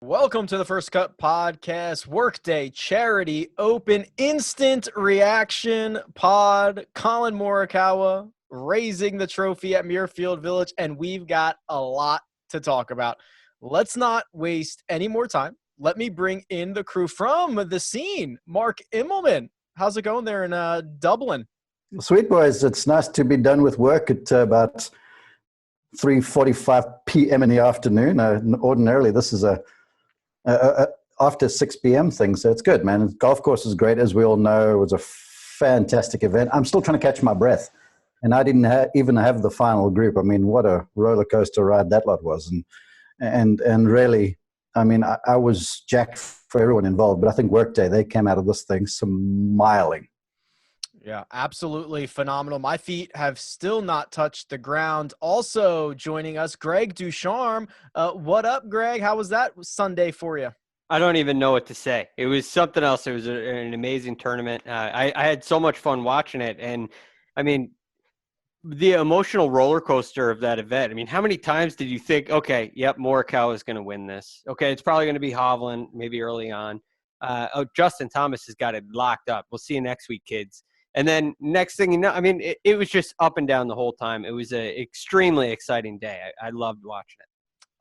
Welcome to the First Cut Podcast, Workday Charity Open Instant Reaction Pod. Collin Morikawa raising the trophy at Muirfield Village, and we've got a lot to talk about. Let's not waste any more time. Let me bring in the crew from the scene. Mark Immelman, how's it going there in Dublin? Sweet boys, it's nice to be done with work at about 3:45 p.m. in the afternoon. Ordinarily, this is a after 6 p.m. thing, so it's good, man. The golf course is great, as we all know. It was a fantastic event. I'm still trying to catch my breath, and I didn't even have the final group. I mean, what a roller coaster ride that lot was, and really, I mean, I was jacked for everyone involved, but I think Workday, they came out of this thing smiling. Yeah, absolutely phenomenal. My feet have still not touched the ground. Also joining us, Greg Ducharme. What up, Greg? How was that Sunday for you? I don't even know what to say. It was something else. It was an amazing tournament. I had so much fun watching it. And, I mean, the emotional roller coaster of that event. I mean, how many times did you think, okay, yep, Morikawa is going to win this. Okay, it's probably going to be Hovland maybe early on. Justin Thomas has got it locked up. We'll see you next week, kids. And then next thing you know, I mean, it was just up and down the whole time. It was an extremely exciting day. I loved watching it.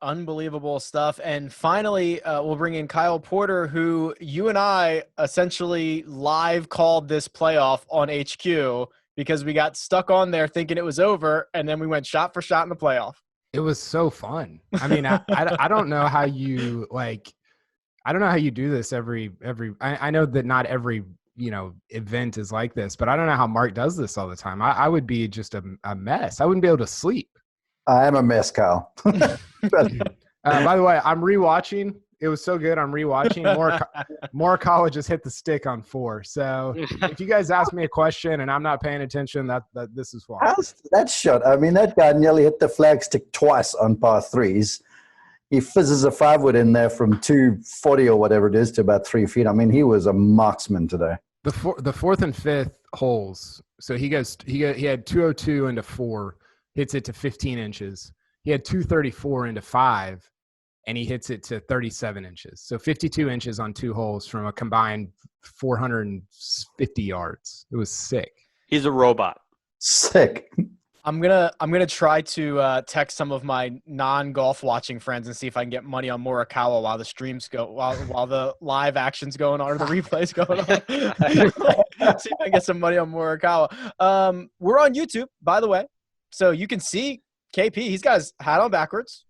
Unbelievable stuff. And finally, we'll bring in Kyle Porter, who you and I essentially live called this playoff on HQ because we got stuck on there thinking it was over, and then we went shot for shot in the playoff. It was so fun. I mean, I don't know how you I don't know how you do this every. I know that not every event is like this, but I don't know how Mark does this all the time. I would be just a mess. I wouldn't be able to sleep. I am a mess, Kyle. By the way, I'm rewatching. It was so good. I'm rewatching. Morikawa just hit the stick on 4. So if you guys ask me a question and I'm not paying attention, that this is why. How's that shot? I mean, that guy nearly hit the flagstick twice on par 3s. He fizzes a 5-wood in there from 240 or whatever it is to about 3 feet. I mean, he was a marksman today. The fourth and fifth holes. So he had 202 into 4, hits it to 15 inches. He had 234 into 5, and he hits it to 37 inches. So 52 inches on 2 holes from a combined 450 yards. It was sick. He's a robot. Sick. I'm gonna try to text some of my non-golf watching friends and see if I can get money on Morikawa while the streams go, while the live action's going on or the replays going on. See if I can get some money on Morikawa. We're on YouTube, by the way, so you can see KP. He's got his hat on backwards.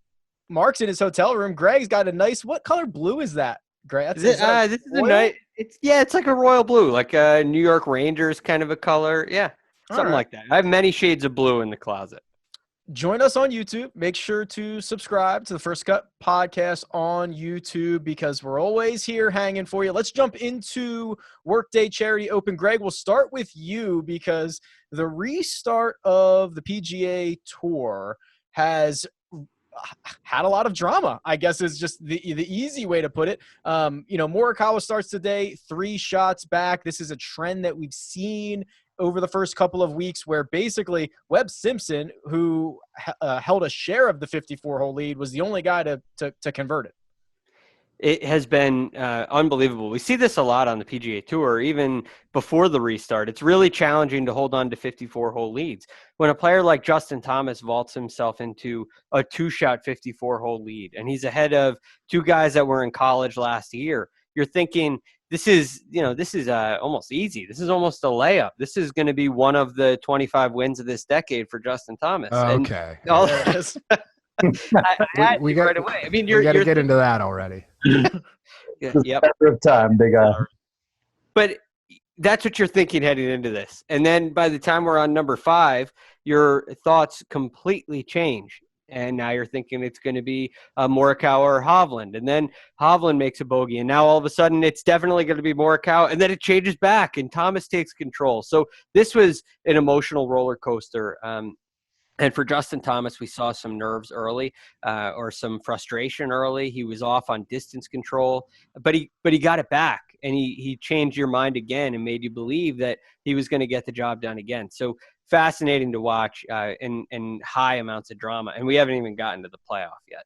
Mark's in his hotel room. Greg's got a nice. What color blue is that, Greg? This is a nice. It's like a royal blue, like a New York Rangers kind of a color. Yeah. Something like that. I have many shades of blue in the closet. Join us on YouTube. Make sure to subscribe to the First Cut Podcast on YouTube because we're always here hanging for you. Let's jump into Workday Charity Open. Greg, we'll start with you because the restart of the PGA Tour has had a lot of drama, I guess is just the easy way to put it. Morikawa starts today 3 shots back. This is a trend that we've seen over the first couple of weeks where basically Webb Simpson, who held a share of the 54-hole lead, was the only guy to convert it. It has been unbelievable. We see this a lot on the PGA Tour, even before the restart. It's really challenging to hold on to 54-hole leads. When a player like Justin Thomas vaults himself into a 2-shot 54-hole lead, and he's ahead of 2 guys that were in college last year, you're thinking, this is almost easy. This is almost a layup. This is going to be one of the 25 wins of this decade for Justin Thomas. Okay. We got right away. I mean, you got to get into that already. Yep. Of time, big guy. But that's what you're thinking heading into this. And then by the time we're on number 5, your thoughts completely change. And now you're thinking it's going to be Morikawa or Hovland. And then Hovland makes a bogey. And now all of a sudden it's definitely going to be Morikawa. And then it changes back and Thomas takes control. So this was an emotional roller coaster. And for Justin Thomas, we saw some nerves early or some frustration early. He was off on distance control, but he got it back. And he changed your mind again and made you believe that he was going to get the job done again. So fascinating to watch and high amounts of drama. And we haven't even gotten to the playoff yet.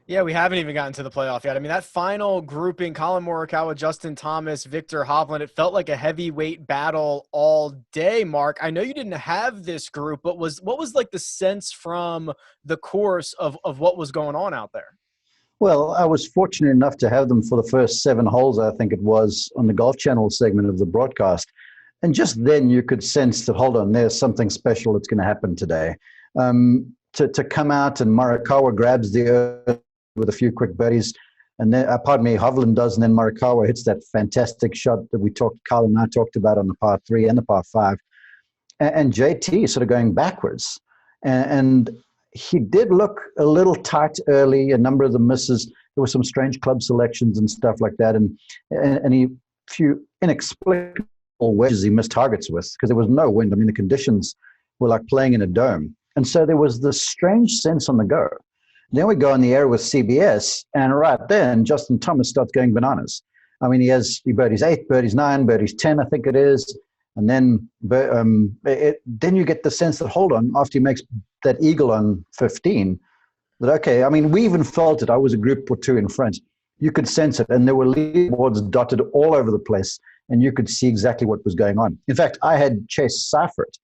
Yeah, we haven't even gotten to the playoff yet. I mean, that final grouping, Collin Morikawa, Justin Thomas, Viktor Hovland, it felt like a heavyweight battle all day, Mark. I know you didn't have this group, but what was like the sense from the course of what was going on out there? Well, I was fortunate enough to have them for the first 7 holes, I think it was, on the Golf Channel segment of the broadcast. And just then you could sense that, hold on, there's something special that's going to happen today. To come out and Morikawa grabs the earth with a few quick birdies, and then, Hovland does, and then Morikawa hits that fantastic shot that Carl and I talked about on the par 3 and the par 5. And JT sort of going backwards. And he did look a little tight early, a number of the misses. There were some strange club selections and stuff like that. And a few inexplicable wedges he missed targets with because there was no wind. I mean, the conditions were like playing in a dome. And so there was this strange sense on the go. Then we go in the air with CBS, and right then, Justin Thomas starts going bananas. I mean, he birdies 8, birdies 9, birdies 10, I think it is. And then then you get the sense that, hold on, after he makes that eagle on 15, that, okay, I mean, we even felt it. I was a group or two in front. You could sense it, and there were leaderboards dotted all over the place, and you could see exactly what was going on. In fact, I had Chase Seifert,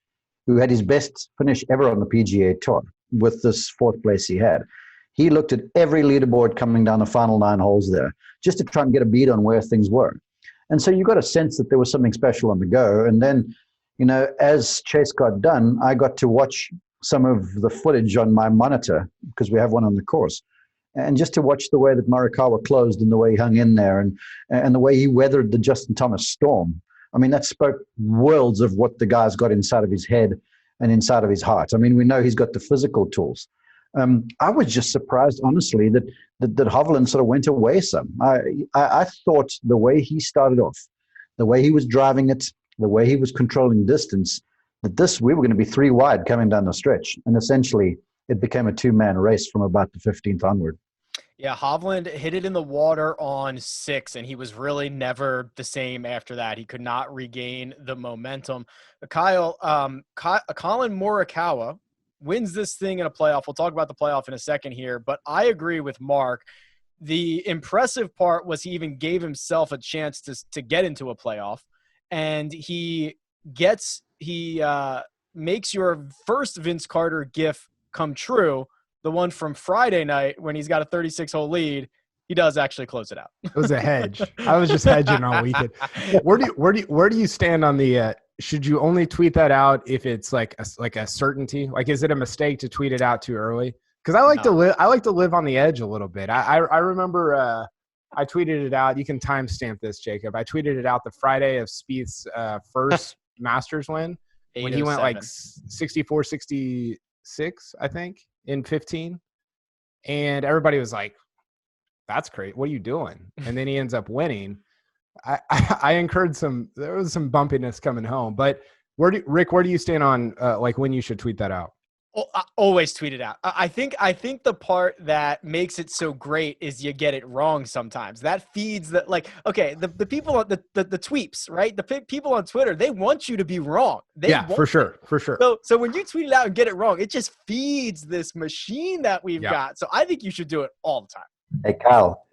who had his best finish ever on the PGA Tour with this 4th place he had. He looked at every leaderboard coming down the final 9 holes there just to try and get a beat on where things were. And so you got a sense that there was something special on the go. And then, as Chase got done, I got to watch some of the footage on my monitor because we have one on the course. And just to watch the way that Morikawa closed and the way he hung in there and the way he weathered the Justin Thomas storm. I mean, that spoke worlds of what the guy's got inside of his head and inside of his heart. I mean, we know he's got the physical tools. I was just surprised, honestly, that Hovland sort of went away some. I thought the way he started off, the way he was driving it, the way he was controlling distance, that we were going to be 3 wide coming down the stretch. And essentially, it became a 2-man race from about the 15th onward. Yeah, Hovland hit it in the water on 6, and he was really never the same after that. He could not regain the momentum. Kyle, Collin Morikawa wins this thing in a playoff. We'll talk about the playoff in a second here, but I agree with Mark. The impressive part was he even gave himself a chance to get into a playoff, and he makes your first Vince Carter gif come true, the one from Friday night when he's got a 36-hole lead. He does actually close it out. It was a hedge. I was just hedging all weekend. Where do you stand on the should you only tweet that out if it's like a certainty? Like, is it a mistake to tweet it out too early? Because I like to live on the edge a little bit. I remember I tweeted it out. You can timestamp this, Jacob. I tweeted it out the Friday of Spieth's first Masters win when he went like 64, 66, I think, in 15. And everybody was like, that's great. What are you doing? And then he ends up winning. I incurred there was some bumpiness coming home, but Rick, where do you stand on like when you should tweet that out? I always tweet it out. I think the part that makes it so great is you get it wrong sometimes. That feeds that, like, okay, the people on the tweeps, right? The people on Twitter, they want you to be wrong. For sure. So when you tweet it out and get it wrong, it just feeds this machine that we've got. So I think you should do it all the time. Hey, Kyle,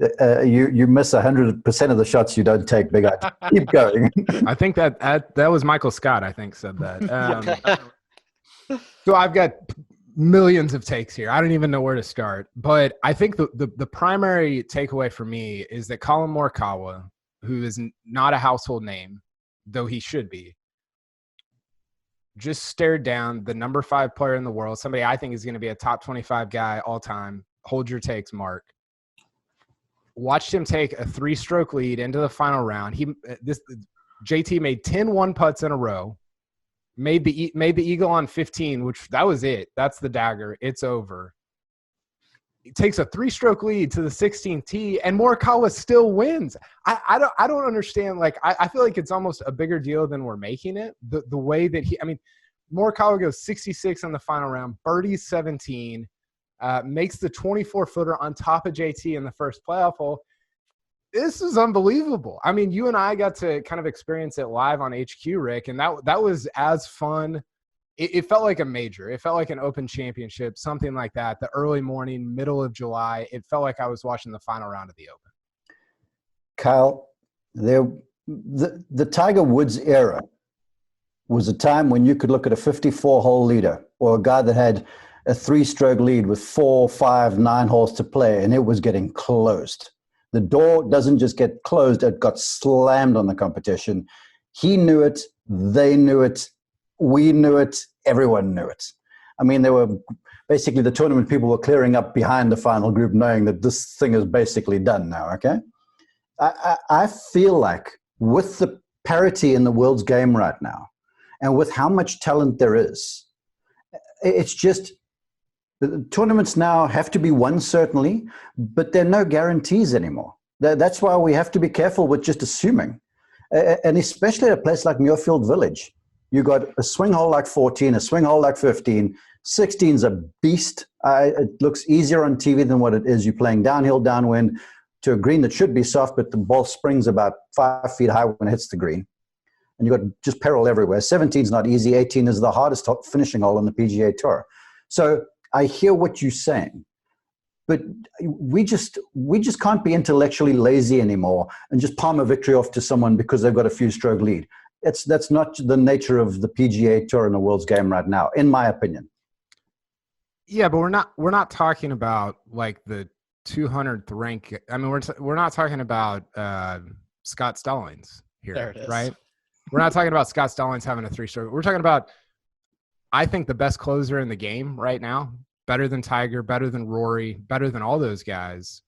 you miss 100% of the shots you don't take, big eye. Keep going. I think that was Michael Scott, I think, said that. So I've got millions of takes here. I don't even know where to start. But I think the primary takeaway for me is that Collin Morikawa, who is not a household name, though he should be, just stared down the number 5 player in the world, somebody I think is going to be a top 25 guy all time. Hold your takes, Mark. Watched him take a 3-stroke lead into the final round. JT made 10 1-putts in a row, made the eagle on 15, which that was it. That's the dagger. It's over. He takes a 3-stroke lead to the 16th tee, and Morikawa still wins. I don't understand. Like, I feel like it's almost a bigger deal than we're making it. The way that Morikawa goes 66 in the final round, birdies 17. Makes the 24-footer on top of JT in the first playoff hole. This is unbelievable. I mean, you and I got to kind of experience it live on HQ, Rick, and that was as fun it felt like a major. It felt like an Open Championship, something like that. The early morning, middle of July, it felt like I was watching the final round of the Open. Kyle, the Tiger Woods era was a time when you could look at a 54-hole leader or a guy that had a 3-stroke lead with 4, 5, 9 holes to play, and it was getting closed. The door doesn't just get closed, it got slammed on the competition. He knew it, they knew it, we knew it, everyone knew it. I mean, there were basically the tournament people were clearing up behind the final group knowing that this thing is basically done now, okay? I feel like with the parity in the world's game right now, and with how much talent there is, it's just the tournaments now have to be won, certainly, but there are no guarantees anymore. That's why we have to be careful with just assuming. And especially at a place like Muirfield Village, you got a swing hole like 14, a swing hole like 15. 16's a beast. It looks easier on TV than what it is. You're playing downhill, downwind to a green that should be soft, but the ball springs about 5 feet high when it hits the green. And you've got just peril everywhere. 17's not easy. 18 is the hardest finishing hole on the PGA Tour. So I hear what you're saying, but we just can't be intellectually lazy anymore and just palm a victory off to someone because they've got a few stroke lead. That's not the nature of the PGA Tour and the world's game right now, in my opinion. Yeah, but we're not talking about like the 200th rank. I mean, we're not talking about Scott Stallings here, There it is. right? We're not talking about Scott Stallings having a 3-stroke. We're talking about, I think, the best closer in the game right now, better than Tiger, better than Rory, better than all those guys,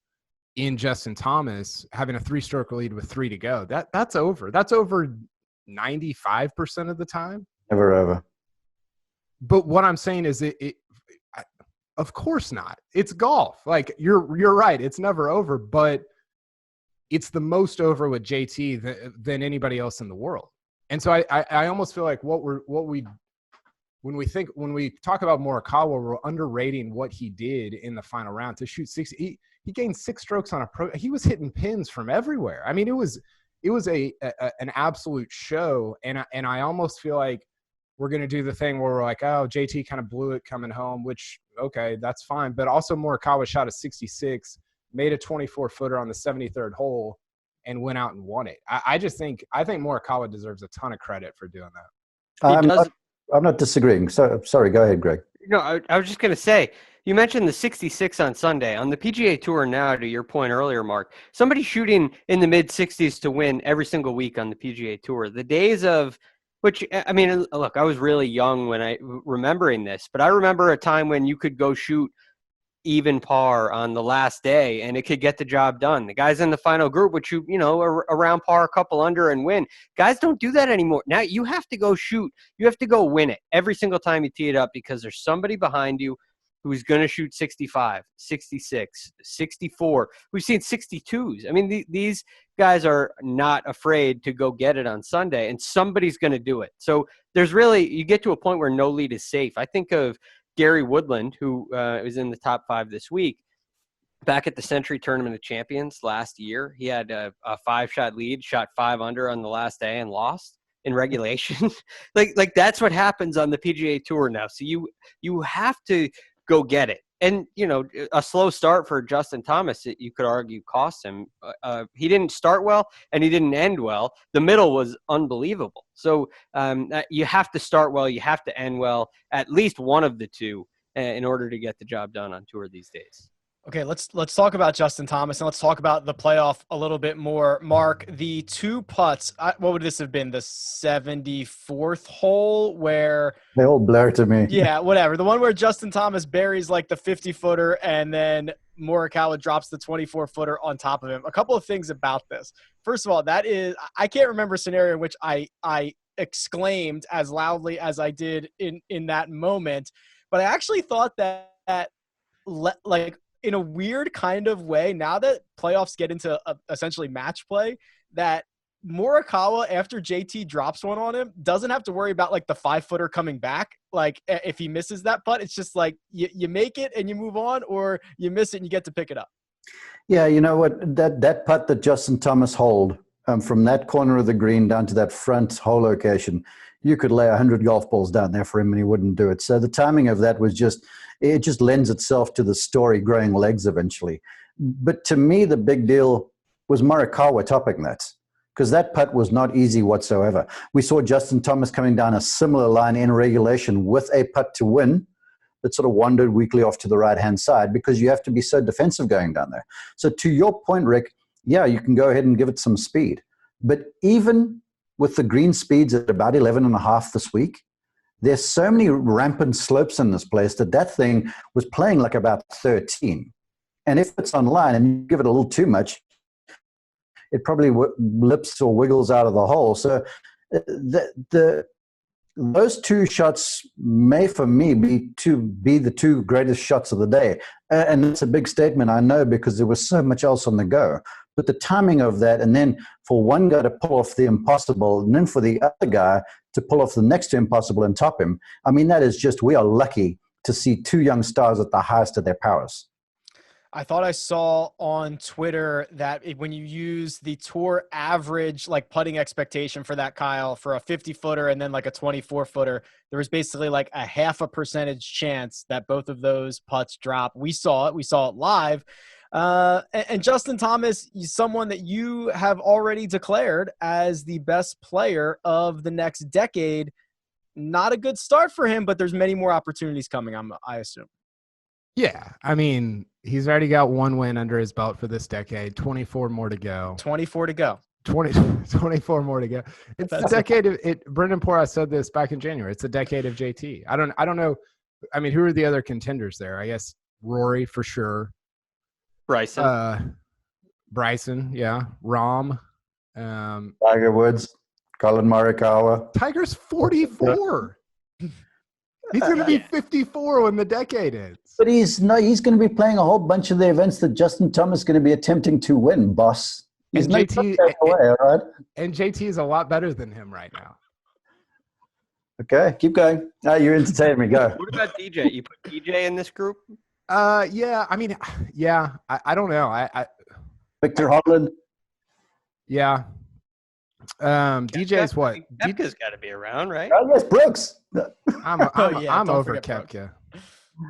in Justin Thomas having a 3-stroke lead with 3 to go. That's over. That's over 95% of the time. Never over. But what I'm saying is of course not. It's golf. Like you're right. It's never over, but it's the most over with JT than anybody else in the world. And so I almost feel like when we talk about Morikawa, we're underrating what he did in the final round to shoot 60. He gained 6 strokes on he was hitting pins from everywhere. I mean, it was an absolute show. And I almost feel like we're going to do the thing where we're like, oh, JT kind of blew it coming home, which, okay, that's fine. But also Morikawa shot a 66, made a 24-footer on the 73rd hole, and went out and won it. I think Morikawa deserves a ton of credit for doing that. I'm not disagreeing. So, sorry, go ahead, Greg. No, I was just going to say, you mentioned the 66 on Sunday. On the PGA Tour now, to your point earlier, Mark, somebody shooting in the mid-60s to win every single week on the PGA Tour. The days of which, I mean, look, I was really young when remembering this, but I remember a time when you could go shoot even par on the last day and it could get the job done. The guys in the final group would shoot, are around par, a couple under, and win. Guys don't do that anymore. Now you have to go shoot. You have to go win it every single time you tee it up because there's somebody behind you who's going to shoot 65, 66, 64. We've seen 62s. I mean, these guys are not afraid to go get it on Sunday, and somebody's going to do it. So there's really, you get to a point where no lead is safe. I think of Gary Woodland, who was in the top 5 this week. Back at the Century Tournament of Champions last year, he had a 5-shot lead, shot 5 under on the last day, and lost in regulation. like that's what happens on the PGA Tour now. So you have to go get it. And, a slow start for Justin Thomas, you could argue, cost him. He didn't start well, and he didn't end well. The middle was unbelievable. So you have to start well. You have to end well, at least one of the two, in order to get the job done on tour these days. Okay, let's talk about Justin Thomas, and let's talk about the playoff a little bit more. Mark, the 2 putts, what would this have been, the 74th hole where – they all blur to me. Yeah, whatever. The one where Justin Thomas buries like the 50-footer and then Morikawa drops the 24-footer on top of him. A couple of things about this. First of all, that is – I can't remember a scenario in which I exclaimed as loudly as I did in that moment, but I actually thought that in a weird kind of way, now that playoffs get into essentially match play, that Morikawa, after JT drops one on him, doesn't have to worry about like the 5-footer coming back. Like if he misses that putt, it's just like you make it and you move on, or you miss it and you get to pick it up. Yeah, you know what? That putt that Justin Thomas holed from that corner of the green down to that front hole location, you could lay 100 golf balls down there for him and he wouldn't do it. So the timing of that was it just lends itself to the story growing legs eventually. But to me, the big deal was Morikawa topping that, because that putt was not easy whatsoever. We saw Justin Thomas coming down a similar line in regulation with a putt to win that sort of wandered weakly off to the right-hand side, because you have to be so defensive going down there. So to your point, Rick, yeah, you can go ahead and give it some speed. But even with the green speeds at about 11.5 this week, there's so many rampant slopes in this place that thing was playing like about 13. And if it's online and you give it a little too much, it probably lips or wiggles out of the hole. So those two shots may, for me, be the two greatest shots of the day. And it's a big statement, I know, because there was so much else on the go. But the timing of that, and then for one guy to pull off the impossible, and then for the other guy to pull off the next to impossible and top him, I mean, that is just, we are lucky to see two young stars at the highest of their powers. I thought I saw on Twitter that when you use the tour average, like putting expectation for that, Kyle, for a 50-footer and then like a 24-footer, there was basically like a 0.5% chance that both of those putts drop. We saw it live. And Justin Thomas is someone that you have already declared as the best player of the next decade. Not a good start for him, but there's many more opportunities coming, I assume. Yeah, I mean, he's already got one win under his belt for this decade, 24 more to go. 24 to go. 24 more to go. It's the decade of it. Brendan Porat said this back in January. It's a decade of JT. I don't know. I mean, who are the other contenders there? I guess Rory for sure. Bryson, yeah. Rahm. Tiger Woods, Collin Morikawa. Tiger's 44. He's going to be 54 when the decade ends. But he's going to be playing a whole bunch of the events that Justin Thomas is going to be attempting to win, boss. He's not away, all right? And JT is a lot better than him right now. Okay, keep going. Oh, you're entertaining me. Go. What about DJ? You put DJ in this group? Yeah. I mean, yeah. I don't know. Viktor Hovland. Yeah. DJ's what? Koepka's got to be around, right? Oh, yes, Brooks. I'm over Koepka.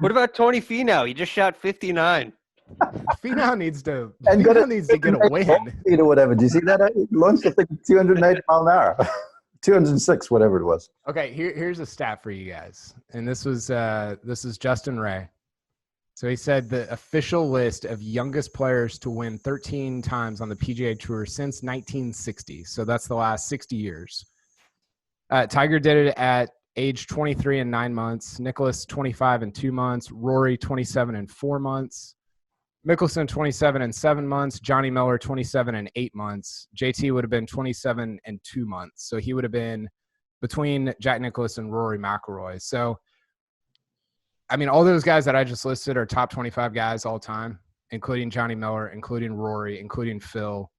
What about Tony Finau? He just shot 59. Finau needs to get a win. Or whatever. Do you see that? He launched I think 208 mile an hour. 206, whatever it was. Okay, here's a stat for you guys. And this is Justin Ray. So he said the official list of youngest players to win 13 times on the PGA Tour since 1960. So that's the last 60 years. Tiger did it at age 23 and 9 months. Nicklaus 25 and 2 months. Rory 27 and 4 months. Mickelson 27 and 7 months. Johnny Miller 27 and 8 months. JT would have been 27 and 2 months. So he would have been between Jack Nicklaus and Rory McIlroy. So I mean, all those guys that I just listed are top 25 guys all time, including Johnny Miller, including Rory, including Phil.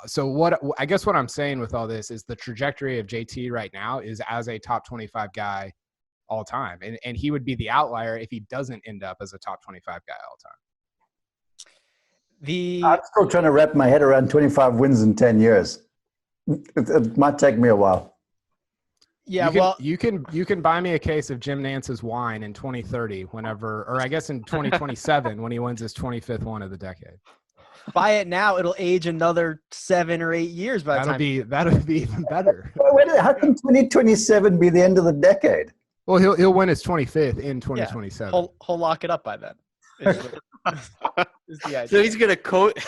So I guess what I'm saying with all this is the trajectory of JT right now is as a top 25 guy all time. And he would be the outlier if he doesn't end up as a top 25 guy all time. I'm still trying to wrap my head around 25 wins in 10 years. It might take me a while. Yeah, you can buy me a case of Jim Nance's wine in 2030 whenever, or I guess in 2027 when he wins his 25th one of the decade. Buy it now; it'll age another 7 or 8 years by the time. That'll be even better. How can 2027 be the end of the decade? Well, he'll win his 25th in 2027. Yeah, he'll lock it up by then. Is the idea. So he's gonna quote.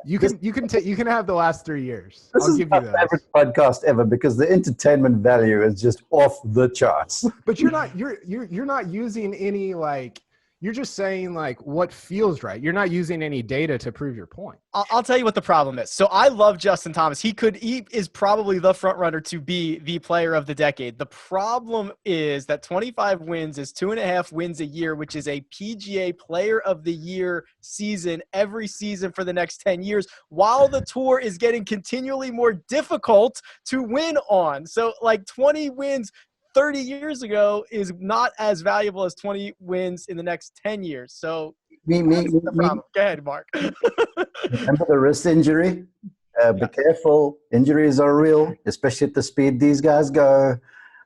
You can have the last 3 years. This is my favorite podcast ever because the entertainment value is just off the charts. But you're not using any you're just saying what feels right. You're not using any data to prove your point. I'll tell you what the problem is. So I love Justin Thomas. He is probably the front runner to be the player of the decade. The problem is that 25 wins is 2.5 wins a year, which is a PGA Player of the Year season every season for the next 10 years, while the tour is getting continually more difficult to win on. So 20 wins 30 years ago is not as valuable as 20 wins in the next 10 years. So me. Go ahead, Mark. Remember the wrist injury? Be careful. Injuries are real, especially at the speed these guys go.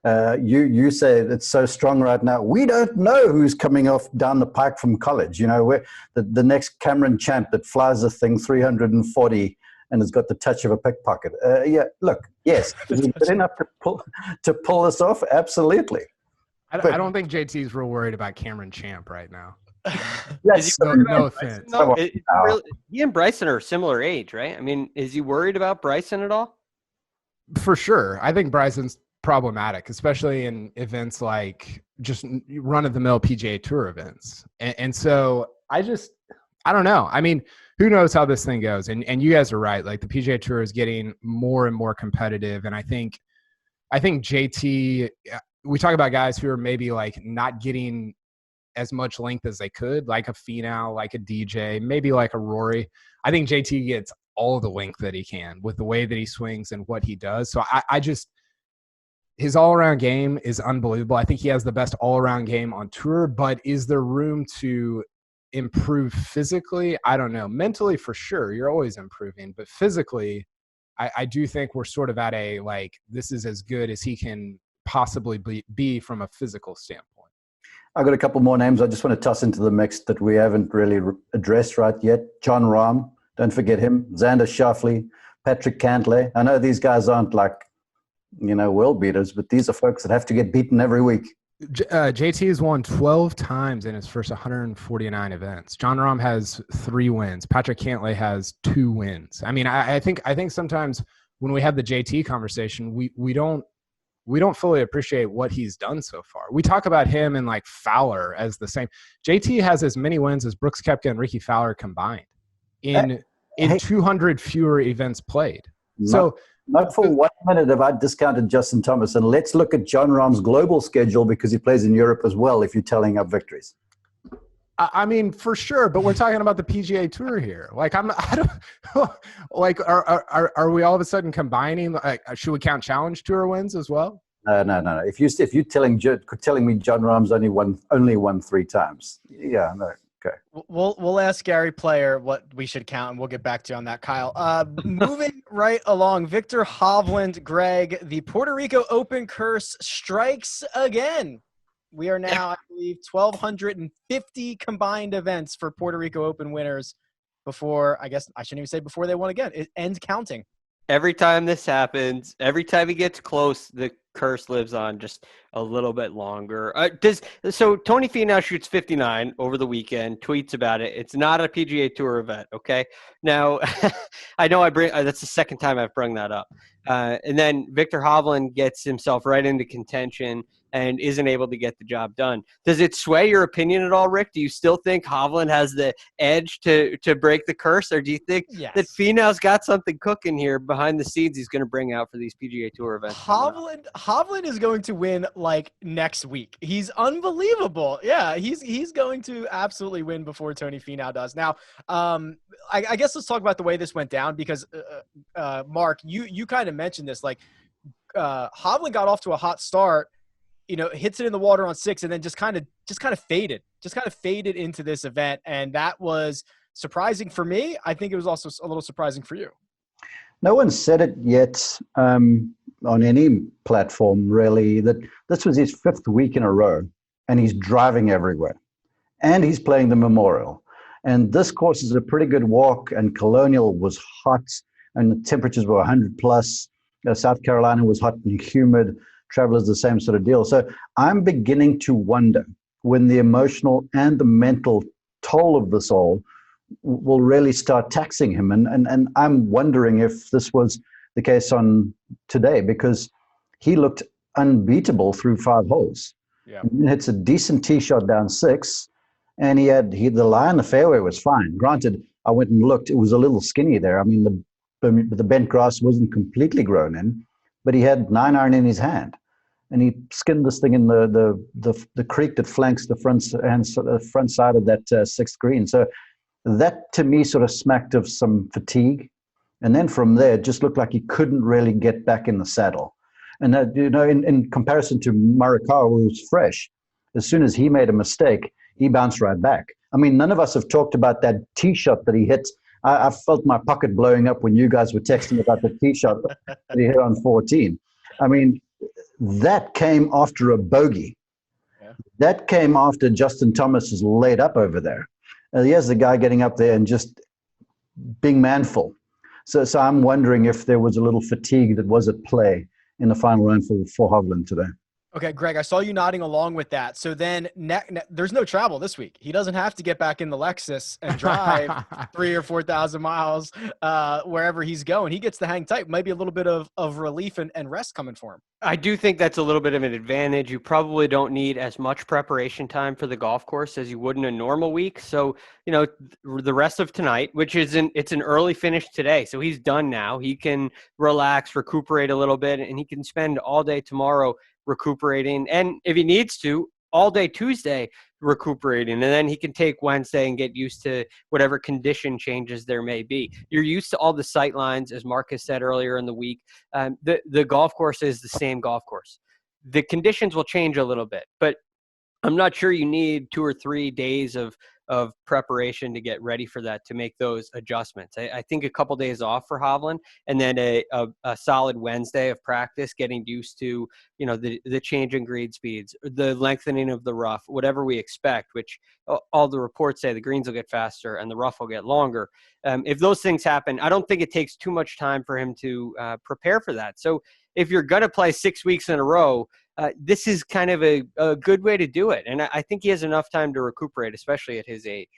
You say it's so strong right now. We don't know who's coming off down the pike from college. You know, where the next Cameron Champ that flies a thing 340 and has got the touch of a pickpocket. Look, yes, is he good enough to pull this off? Absolutely. I don't think JT's real worried about Cameron Champ right now. Yes, no offense. No, he and Bryson are similar age, right? I mean, is he worried about Bryson at all? For sure. I think Bryson's problematic, especially in events like just run-of-the-mill PGA Tour events. And so I don't know. I mean, who knows how this thing goes? And you guys are right. Like, the PGA Tour is getting more and more competitive. And I think JT, we talk about guys who are maybe like not getting as much length as they could, like a Finau, like a DJ, maybe like a Rory. I think JT gets all the length that he can with the way that he swings and what he does. So I just, his all-around game is unbelievable. I think he has the best all-around game on tour, but is there room to improve physically? I don't know. Mentally, for sure, you're always improving, but physically, I do think we're sort of at a, like, this is as good as he can possibly be from a physical standpoint. I've got a couple more names I just want to toss into the mix that we haven't really addressed right yet. John Rahm, don't forget him. Xander Schauffele, Patrick Cantlay. I know these guys aren't like, world beaters, but these are folks that have to get beaten every week. JT has won 12 times in his first 149 events. John Rahm has 3 wins. Patrick Cantlay has 2 wins. I mean, I think sometimes when we have the JT conversation, we don't fully appreciate what he's done so far. We talk about him and like Fowler as the same. JT has as many wins as Brooks Koepka and Ricky Fowler combined in 200 fewer events played. Not for 1 minute have I discounted Justin Thomas. And let's look at John Rahm's global schedule, because he plays in Europe as well, if you're tallying up victories. I mean, for sure, but we're talking about the PGA Tour here. Like, are we all of a sudden combining? Like, should we count Challenge Tour wins as well? No. If you're telling me John Rahm's only won 3 times, yeah, no. Okay. We'll ask Gary Player what we should count, and we'll get back to you on that, Kyle. Moving right along, Viktor Hovland, Greg, the Puerto Rico Open curse strikes again. We are now, I believe, 1,250 combined events for Puerto Rico Open winners before, I guess I shouldn't even say before they won again. It ends counting. Every time this happens, every time he gets close, the curse lives on just a little bit longer. So Tony Finau shoots 59 over the weekend, tweets about it. It's not a PGA Tour event, okay? Now, I know that's the second time I've brought that up. And then Viktor Hovland gets himself right into contention and isn't able to get the job done. Does it sway your opinion at all, Rick? Do you still think Hovland has the edge to break the curse, or do you think that Finau's got something cooking here behind the scenes he's going to bring out for these PGA Tour events? Hovland is going to win like next week. He's unbelievable. Yeah, he's going to absolutely win before Tony Finau does. Now, I guess let's talk about the way this went down, because Mark, you kind of mentioned this. Like, Hovland got off to a hot start. Hits it in the water on 6, and then just kind of faded into this event. And that was surprising for me. I think it was also a little surprising for you. No one said it yet on any platform, really, that this was his 5th week in a row, and he's driving everywhere. And he's playing the Memorial. And this course is a pretty good walk, and Colonial was hot, and the temperatures were 100 plus. South Carolina was hot and humid. Travelers, the same sort of deal. So I'm beginning to wonder when the emotional and the mental toll of this all will really start taxing him. And I'm wondering if this was the case on today, because he looked unbeatable through 5 holes. Yeah. He hits a decent tee shot down 6, and the lie on the fairway was fine. Granted, I went and looked; it was a little skinny there. I mean, the bent grass wasn't completely grown in, but he had 9-iron in his hand, and he skinned this thing in the creek that flanks the front side of that 6th green. So that, to me, sort of smacked of some fatigue. And then from there, it just looked like he couldn't really get back in the saddle. And in comparison to Morikawa, who was fresh, as soon as he made a mistake, he bounced right back. I mean, none of us have talked about that tee shot that he hit I felt my pocket blowing up when you guys were texting about the tee shot that he hit on 14. I mean, that came after a bogey. Yeah. That came after Justin Thomas is laid up over there. And here's the guy getting up there and just being manful. So I'm wondering if there was a little fatigue that was at play in the final round for Hovland today. Okay, Greg, I saw you nodding along with that. So then there's no travel this week. He doesn't have to get back in the Lexus and drive 3,000 or 4,000 miles wherever he's going. He gets to hang tight. Maybe a little bit of relief and rest coming for him. I do think that's a little bit of an advantage. You probably don't need as much preparation time for the golf course as you would in a normal week. So, the rest of tonight, it's an early finish today. So he's done now. He can relax, recuperate a little bit, and he can spend all day tomorrow recuperating. And if he needs to, all day Tuesday recuperating. And then he can take Wednesday and get used to whatever condition changes there may be. You're used to all the sight lines, as Marcus said earlier in the week. The golf course is the same golf course. The conditions will change a little bit, but I'm not sure you need 2 or 3 days of preparation to get ready for that, to make those adjustments. I think a couple days off for Hovland, and then a solid Wednesday of practice, getting used to, the change in green speeds, the lengthening of the rough, whatever we expect, which all the reports say the greens will get faster and the rough will get longer. If those things happen, I don't think it takes too much time for him to prepare for that. So if you're going to play 6 weeks in a row, this is kind of a good way to do it. And I think he has enough time to recuperate, especially at his age.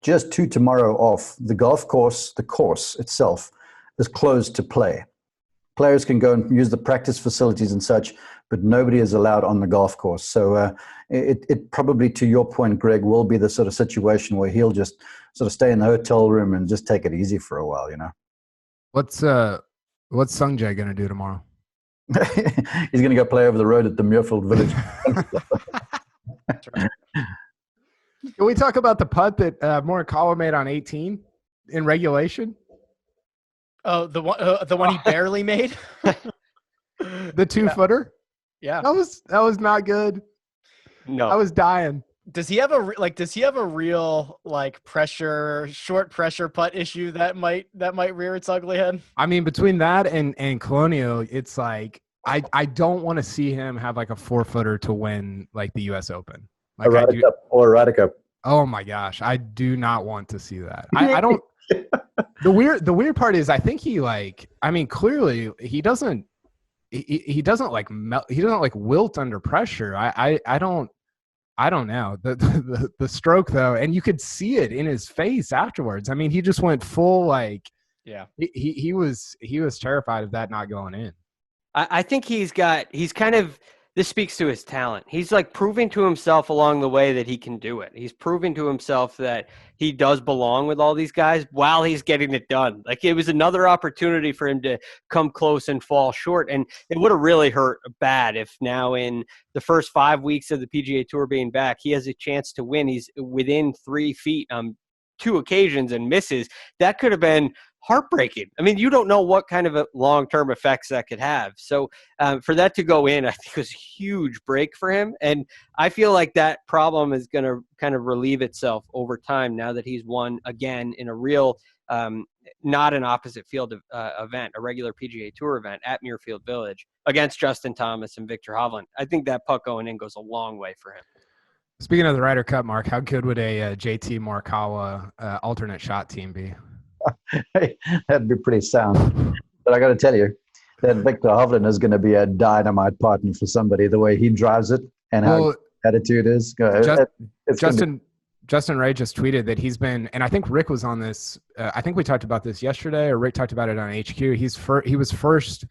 Just tomorrow off. The golf course, the course itself, is closed to play. Players can go and use the practice facilities and such, but nobody is allowed on the golf course. So it probably, to your point, Greg, will be the sort of situation where he'll just sort of stay in the hotel room and just take it easy for a while, What's Sungjae going to do tomorrow? He's going to go play over the road at the Muirfield Village. Can we talk about the putt that Morikawa made on 18 in regulation? Oh, the one he barely made? The 2-footer? Yeah. That was not good. No. I was dying. Does he have a real short pressure putt issue that might rear its ugly head? I mean, between that and Colonial, it's like I don't want to see him have a 4-footer to win the US Open. Erotica. Oh my gosh, I do not want to see that. I don't. The weird part is I think he clearly he doesn't wilt under pressure. I don't know the stroke though, and you could see it in his face afterwards. I mean, he just went full he was terrified of that not going in. I think this speaks to his talent. He's proving to himself along the way that he can do it. He's proving to himself that he does belong with all these guys while he's getting it done. It was another opportunity for him to come close and fall short. And it would have really hurt bad if now in the first 5 weeks of the PGA Tour being back, he has a chance to win. He's within 3 feet on 2 occasions and misses. That could have been heartbreaking. I mean, you don't know what kind of long-term effects that could have. So for that to go in, I think was a huge break for him. And I feel like that problem is going to kind of relieve itself over time now that he's won again in a real, not an opposite field event, a regular PGA Tour event at Muirfield Village against Justin Thomas and Viktor Hovland. I think that putt going in goes a long way for him. Speaking of the Ryder Cup, Mark, how good would a JT Morikawa alternate shot team be? That'd be pretty sound. But I got to tell you that Viktor Hovland is going to be a dynamite partner for somebody, the way he drives it and how his attitude is. Justin Ray just tweeted that he's been, and I think Rick was on this. I think we talked about this yesterday, or Rick talked about it on HQ. He was first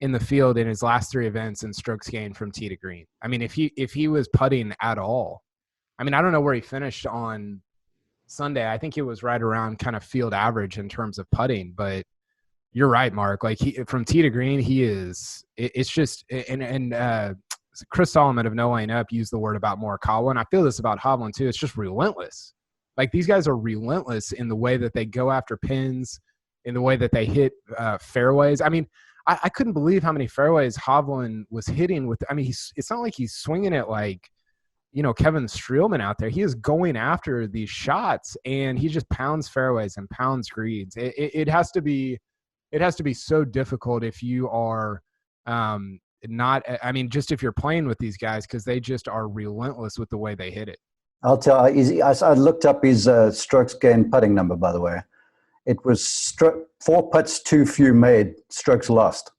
in the field in his last 3 events in strokes gained from tee to green. I mean, if he was putting at all, I mean, I don't know where he finished on Sunday. I think it was right around kind of field average in terms of putting, but you're right, Mark. From tee to green, he is. It's just and Chris Solomon of No Lane Up used the word about Morikawa, and I feel this about Hovland too. It's just relentless. These guys are relentless in the way that they go after pins, in the way that they hit fairways. I mean, I couldn't believe how many fairways Hovland was hitting with. I mean, it's not like he's swinging it Kevin Streelman out there. He is going after these shots, and he just pounds fairways and pounds greens. It has to be so difficult if you are not. I mean, just if you're playing with these guys, because they just are relentless with the way they hit it. I'll tell you, I looked up his strokes gained putting number, by the way. It was 4 putts too few made, strokes lost.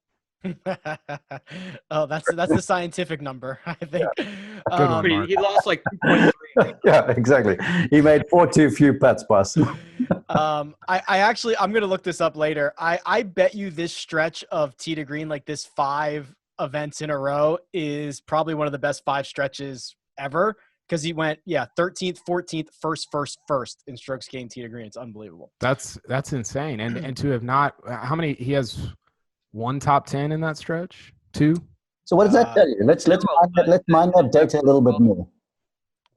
Oh, that's the scientific number, I think. Good one, Mark. He lost like 2.3. Yeah, exactly. He made 4 too few putts, boss. I'm going to look this up later. I bet you this stretch of tee to green, like this 5 events in a row, is probably one of the best 5 stretches ever. Because he went, 13th, 14th, first in strokes gained tee to green. It's unbelievable. That's insane. And to have not, how many, he has 1 top 10 in that stretch? 2? So what does that tell you? Let's mine that data a little bit more.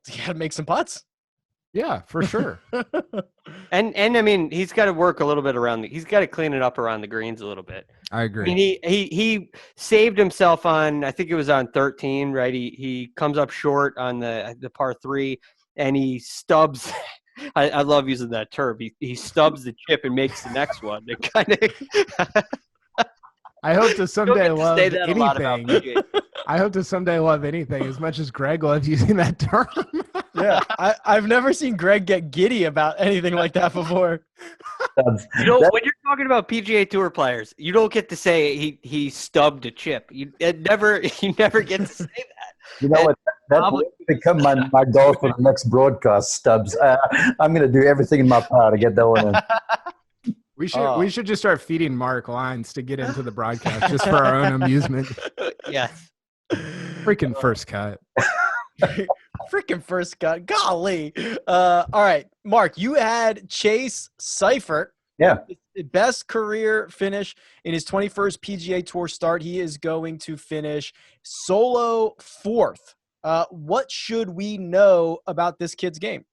You got to make some putts. Yeah, for sure. And I mean, he's got to work a little bit he's got to clean it up around the greens a little bit. I agree. I mean, he saved himself on, I think it was on 13, right? He comes up short on the par 3, and he stubs. I love using that term. He stubs the chip and makes the next one. It kind of. I hope to someday love anything. I I hope to someday love anything as much as Greg loves using that term. Yeah, I've never seen Greg get giddy about anything like that before. When you're talking about PGA Tour players, you don't get to say he stubbed a chip. You never get to say that. You know what? That will become my goal for the next broadcast, Stubbs. I'm going to do everything in my power to get that one in. We should just start feeding Mark lines to get into the broadcast just for our own amusement. Yes. Freaking first cut. Freaking first cut. Golly. All right, Mark, you had Chase Seifert. Yeah. Best career finish in his 21st PGA Tour start. He is going to finish solo 4th. What should we know about this kid's game?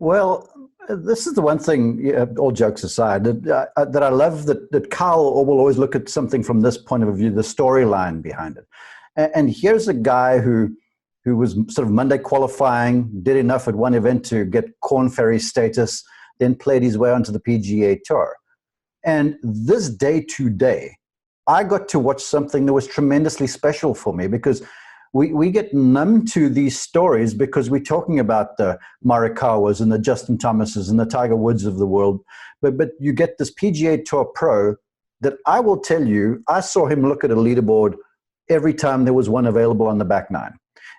Well, this is the one thing, all jokes aside, that I love that Kyle will always look at something from this point of view, the storyline behind it. And here's a guy who was sort of Monday qualifying, did enough at one event to get Corn Ferry status, then played his way onto the PGA Tour. And this day to day, I got to watch something that was tremendously special for me, because we get numb to these stories because we're talking about the Morikawas and the Justin Thomases and the Tiger Woods of the world. But you get this PGA Tour pro that I will tell you, I saw him look at a leaderboard every time there was one available on the back nine.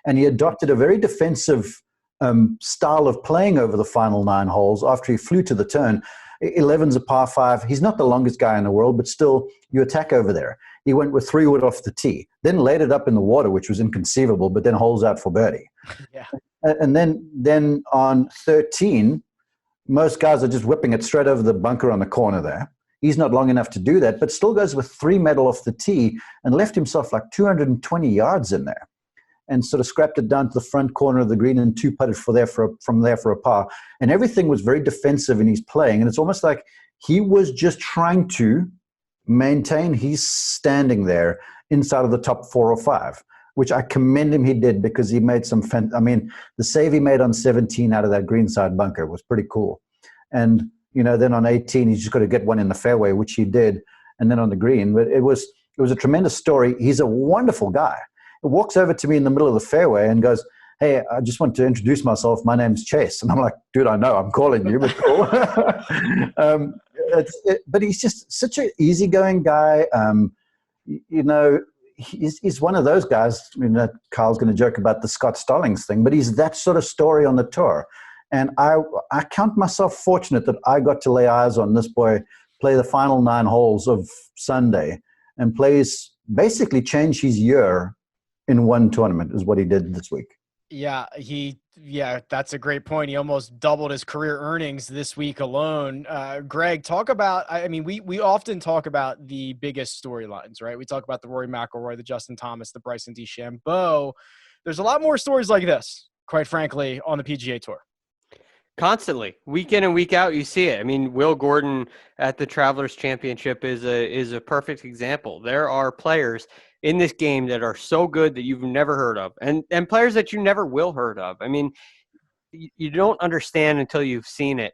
And he adopted a very defensive style of playing over the final 9 holes after he flew to the turn. 11's a par 5. He's not the longest guy in the world, but still, you attack over there. He went with 3 wood off the tee, then laid it up in the water, which was inconceivable, but then holes out for birdie. Yeah. And then on 13, most guys are just whipping it straight over the bunker on the corner there. He's not long enough to do that, but still goes with 3 metal off the tee and left himself like 220 yards in there, and sort of scrapped it down to the front corner of the green and 2-putted from there for a par. And everything was very defensive in his playing. And it's almost like he was just trying to maintain his standing there inside of the top 4 or 5, which I commend him he did, because he made the save he made on 17 out of that greenside bunker was pretty cool. And, then on 18, he's just got to get one in the fairway, which he did. And then on the green, but it was a tremendous story. He's a wonderful guy. He walks over to me in the middle of the fairway and goes, "Hey, I just want to introduce myself. My name's Chase." And I'm like, "Dude, I know I'm calling you, but cool." But he's just such an easygoing guy. He's one of those guys. Carl's going to joke about the Scott Stallings thing, but he's that sort of story on the tour. And I count myself fortunate that I got to lay eyes on this boy play the final 9 holes of Sunday and basically change his year in one tournament is what he did this week. Yeah, that's a great point. He almost doubled his career earnings this week alone. Greg, talk about, we often talk about the biggest storylines, right? We talk about the Rory McIlroy, the Justin Thomas, the Bryson DeChambeau. There's a lot more stories like this, quite frankly, on the PGA Tour. Constantly, week in and week out, you see it. I mean, Will Gordon at the Travelers Championship is a perfect example. There are players in this game that are so good that you've never heard of, and players that you never will heard of. I mean, you don't understand until you've seen it